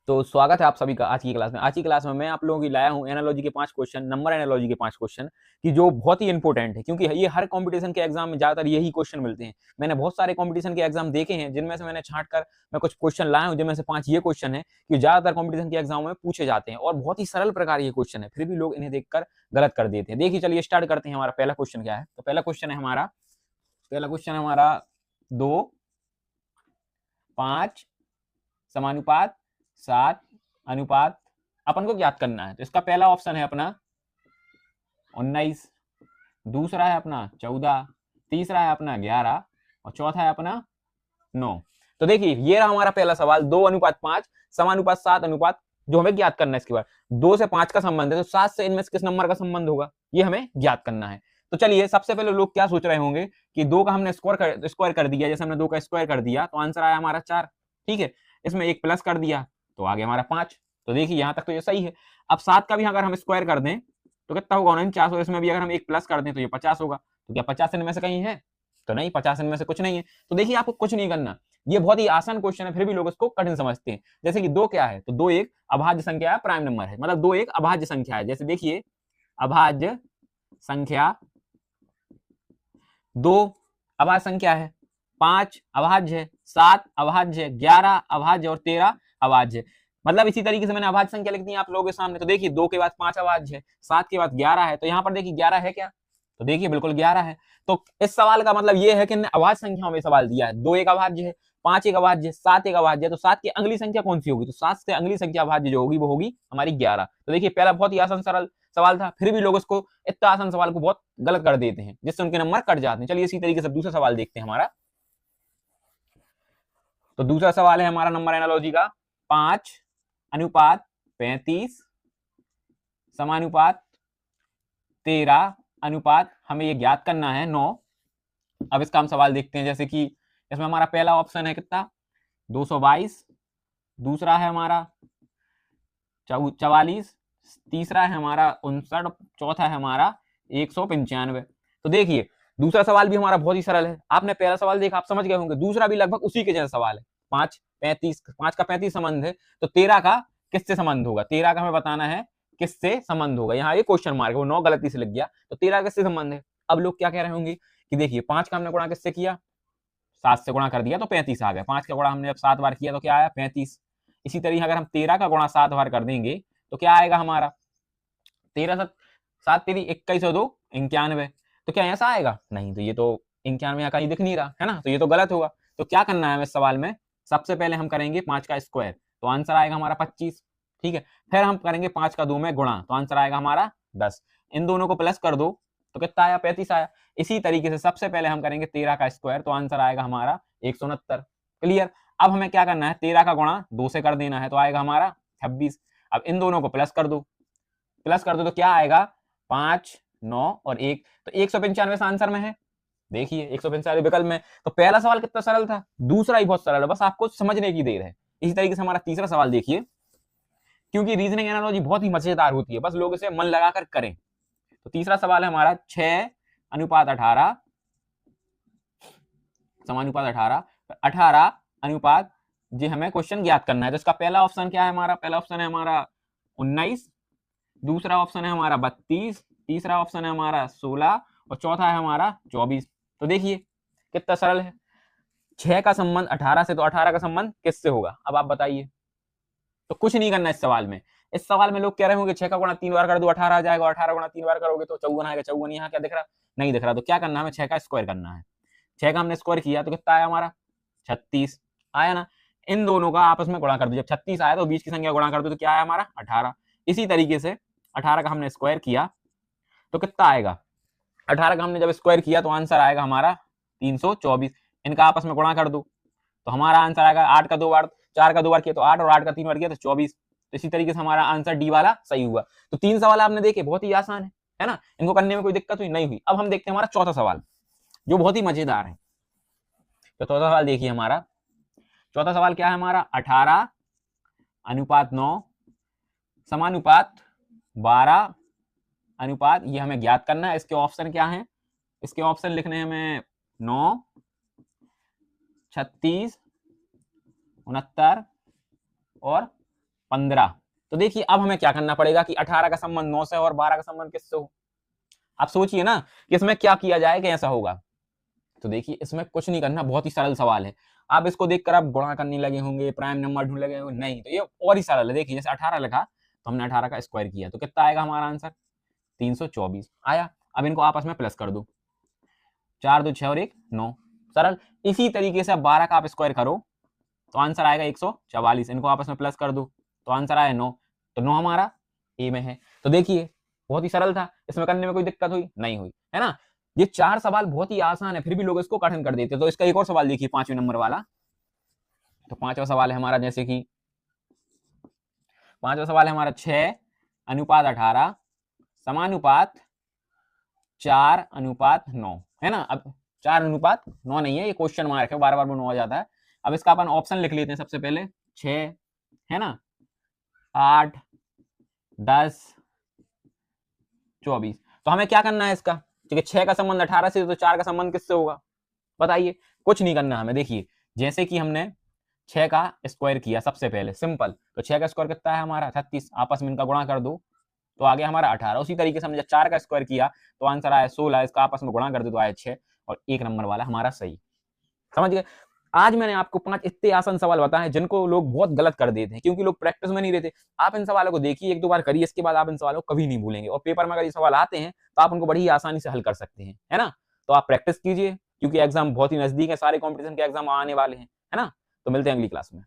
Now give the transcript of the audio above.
तो स्वागत है आप सभी का आज की क्लास में। आज की क्लास में मैं आप लोगों की लाया हूं एनालॉजी के 5 क्वेश्चन, नंबर एनालॉजी के 5 क्वेश्चन कि जो बहुत ही इंपॉर्टेंट है, क्योंकि ये हर कंपटीशन के एग्जाम में ज्यादातर यही क्वेश्चन मिलते हैं। मैंने बहुत सारे कंपटीशन के एग्जाम देखे हैं, जिनमें से मैंने छांट कर मैं कुछ क्वेश्चन लाया हूं, जिनमें से 5 ये क्वेश्चन है कि ज्यादातर कंपटीशन के एग्जाम में पूछे जाते हैं और बहुत ही सरल प्रकार ये क्वेश्चन है, फिर भी लोग इन्हें देखकर गलत कर देते हैं। देखिए, चलिए स्टार्ट करते हैं। हमारा पहला क्वेश्चन क्या है? तो पहला क्वेश्चन है हमारा 2, 5 समानुपात 7 अनुपात अपन को ज्ञात करना है। तो इसका पहला ऑप्शन है अपना 19, दूसरा है अपना 14, तीसरा है अपना 11 और चौथा है अपना 9। तो देखिए, ये रहा हमारा पहला सवाल। 2 अनुपात 5 समानुपात 7 अनुपात जो हमें ज्ञात करना है। इसके बाद 2 से 5 का संबंध है, तो 7 से इनमें से किस नंबर का संबंध होगा, ये हमें ज्ञात करना है। तो चलिए, सबसे पहले लोग क्या सोच रहे होंगे कि 2 का हमने स्क्वायर कर दिया। जैसे हमने 2 का स्क्वायर कर दिया तो आंसर आया हमारा 4। ठीक है, इसमें एक प्लस कर दिया तो आ गया हमारा 5। तो देखिए, यहां तक तो ये सही है। अब 7 का भी अगर हम स्क्वायर कर दें तो कितना होगा? 49। और इसमें भी अगर हम एक प्लस कर दें तो ये 50 होगा। तो क्या 50 इनमें से कहीं है? तो नहीं, 50 इनमें से कुछ नहीं है। तो देखिए, आपको कुछ नहीं करना। ये बहुत ही आसान क्वेश्चन है, फिर भी लोग इसको कठिन समझते हैं। जैसे कि 2 क्या है? तो 2 एक अभाज्य संख्या है, प्राइम नंबर है। मतलब 2 एक अभाज्य संख्या है। जैसे देखिए, अभाज्य संख्या 2 अभाज्य संख्या है, 5 अभाज्य है, 7 अभाज्य है, 11 अभाज्य और 13 अभाज्य है। मतलब इसी तरीके से मैंने अभाज्य संख्या लिख दी आप लोगों के सामने। तो देखिए, 2 के बाद 5 अभाज्य है, 7 के बाद 11 है। तो यहाँ पर देखिए 11 है क्या? तो देखिए बिल्कुल 11 है। तो इस सवाल का मतलब ये है कि अभाज्य संख्याओं में सवाल दिया है। 2 एक अभाज्य है, 5 एक अभाज्य है, 7 एक अभाज्य है। तो 7 की अगली संख्या कौन सी होगी? तो 7 से अगली संख्या अभाज्य जो होगी वो होगी हमारी 11। तो देखिए, पहला बहुत ही आसान सरल सवाल था, फिर भी लोग उसको इतना आसान सवाल को बहुत गलत कर देते हैं, जिससे उनके नंबर कट जाते हैं। चलिए इसी तरीके से दूसरा सवाल देखते हैं हमारा। तो दूसरा सवाल है हमारा नंबर एनालॉजी का 5:35 समानुपात 13 अनुपात हमें ये ज्ञात करना है 9। अब इसका हम सवाल देखते हैं। जैसे कि इसमें हमारा पहला ऑप्शन है कितना? 222, दूसरा है हमारा 44, तीसरा है हमारा 59, चौथा है हमारा 195। तो देखिए, दूसरा सवाल भी हमारा बहुत ही सरल है। आपने पहला सवाल देखा, आप समझ गए होंगे। दूसरा भी लगभग उसी के जैसा सवाल है। 5 का 35 संबंध है, तो 13 का किससे संबंध होगा? 13 का हमें बताना है किससे संबंध होगा। यहाँ ये क्वेश्चन मार्क है, वो 9 गलती से लग गया। तो 13 किससे संबंध है? अब लोग क्या कह रहे होंगे कि देखिए, 5 का हमने गुणा किससे किया? 7 से गुणा कर दिया तो 35 आ गया। 5 का गुणा हमने जब 7 बार किया तो क्या आया? 35। इसी तरीके अगर हम 13 का गुणा 7 बार कर देंगे तो क्या आएगा हमारा? 13 7 तेरी 21 और 2 91। तो क्या ऐसा आएगा? नहीं, तो ये तो 91 यहाँ कहीं दिख नहीं रहा है ना, तो ये तो गलत होगा। तो क्या करना है हमें इस सवाल में? सबसे पहले हम करेंगे 5 का स्क्वायर, तो आंसर आएगा हमारा 25। ठीक है, फिर हम करेंगे 5 का 2 में गुणा, तो आंसर आएगा हमारा 10। इन दोनों को प्लस कर दो तो कितना आया? 35 आया। इसी तरीके से सबसे पहले हम करेंगे 13 का स्क्वायर, तो आंसर आएगा हमारा 169। क्लियर? अब हमें क्या करना है? 13 का गुणा 2 से कर देना है, तो आएगा हमारा 26। अब इन दोनों को प्लस कर दो तो क्या आएगा? 5, 9 और 1। तो 195 आंसर में है। देखिए, 195 विकल्प में। तो पहला सवाल कितना सरल था, दूसरा ही बहुत सरल है, बस आपको समझने की देर है। इसी तरीके से हमारा तीसरा सवाल देखिए, क्योंकि रीजनिंग एनालॉजी बहुत ही मजेदार होती है, बस लोग इसे मन लगाकर करें। तो तीसरा सवाल है हमारा 6:18 समानुपात 18, 18 अनुपात जी हमें क्वेश्चन ज्ञात करना है। तो इसका पहला ऑप्शन क्या है हमारा? पहला ऑप्शन है हमारा 19, दूसरा ऑप्शन है हमारा 32, तीसरा ऑप्शन है हमारा 16 और चौथा है हमारा 24। तो देखिए कितना सरल है। 6 का संबंध 18 से, तो 18 का संबंध किससे होगा? अब आप बताइए। तो कुछ नहीं करना इस सवाल में। इस सवाल में लोग कह रहे होंगे 6 का गुणा 3 बार कर दो 18 आ जाएगा, 18 गुणा 3 बार करोगे तो 54 आएगा। 54 यहाँ क्या दिख रहा? नहीं दिख रहा। तो क्या करना है? हमें 6 का स्क्वायर करना है। 6 का हमने स्क्वायर किया तो कितना आया हमारा? 36 आया ना। इन दोनों का आपस में गुणा कर दो। जब 36 आया तो बीच की संख्या गुणा कर दो तो क्या आया हमारा? 18। इसी तरीके से 18 का हमने स्क्वायर किया तो कितना आएगा? 18 का हमने जब स्क्वायर किया तो आंसर आएगा हमारा 324। इनका आपस में गुणा कर दो तो हमारा आंसर आएगा 8 का 2 बार, 4 का 2 बार किया तो 8 और 8 का 3 बार किया तो 24। तो इसी तरीके से हमारा आंसर डी वाला सही हुआ। तो 3 सवाल आपने देखे, बहुत ही आसान है ना, इनको करने में कोई दिक्कत हुई नहीं हुई। अब हम देखते हैं हमारा चौथा सवाल, जो बहुत ही मजेदार है। तो चौथा सवाल देखिए हमारा। चौथा सवाल क्या है हमारा? 18:9 समानुपात 12 अनुपात ये हमें ज्ञात करना है। इसके ऑप्शन क्या है? इसके ऑप्शन लिखने हैं हमें 9, 36, 69 और 15। तो देखिए अब हमें क्या करना पड़ेगा कि 18 का संबंध 9 से और 12 का संबंध किससे हो। आप सोचिए ना कि इसमें क्या किया जाए कि ऐसा होगा। तो देखिए इसमें कुछ नहीं करना, बहुत ही सरल सवाल है। आप इसको देखकर आप गुणा करने लगे होंगे, प्राइम नंबर ढूंढ लगे होंगे, नहीं, तो ये और ही सरल है। देखिए जैसे 18 लिखा तो हमने 18 का स्क्वायर किया तो कितना आएगा हमारा आंसर, 324 आया। अब इनको आपस में प्लस कर दो, 4 2 6 और 1 9, सरल। इसी तरीके से 12 का आप स्क्वायर करो तो आंसर आएगा 144, इनको आपस में प्लस कर दो तो आंसर आया 9, तो 9 हमारा ए में है। तो देखिए बहुत ही सरल था, इसमें करने में कोई दिक्कत हुई नहीं हुई, है ना। ये 4 सवाल बहुत ही आसान है, फिर भी लोग इसको कठिन कर देते। तो इसका एक और सवाल देखिए 5वें नंबर वाला। तो 5वां सवाल है हमारा, जैसे कि 5वां सवाल है हमारा 6 अनुपात 18 समानुपात 4 अनुपात 9, है ना। अब 4 अनुपात 9 नहीं है, ये क्वेश्चन मार्क है, बार बार वो 9 आ जाता है। अब इसका अपन ऑप्शन लिख लेते हैं सबसे पहले, 6 है ना, 8 10 24। तो हमें क्या करना है इसका, क्योंकि 6 का संबंध 18 से, तो 4 का संबंध किससे होगा बताइए। कुछ नहीं करना हमें, देखिए जैसे कि हमने 6 का स्क्वायर किया सबसे पहले, सिंपल, तो 6 का स्क्वायर कितना है हमारा 36, आपस में इनका गुणा कर दो तो आ गया हमारा 18। उसी तरीके से हमने 4 का स्क्वायर किया तो आंसर आया 16, इसका आपस में गुणा कर दो तो आया 6, और 1 नंबर वाला हमारा सही। समझ गए। आज मैंने आपको 5 इतने आसान सवाल बताए हैं जिनको लोग बहुत गलत कर देते हैं, क्योंकि लोग प्रैक्टिस में नहीं रहते। आप इन सवालों को देखिए, 1 2 बार करिए, इसके बाद आप इन सवालों को कभी नहीं भूलेंगे, और पेपर में अगर ये सवाल आते हैं तो आप उनको बड़ी ही आसानी से हल कर सकते हैं, है ना। तो आप प्रैक्टिस कीजिए, क्योंकि एग्जाम बहुत ही नजदीक है, सारे कॉम्पिटिशन के एग्जाम आने वाले हैं, है ना। तो मिलते हैं अगली क्लास में।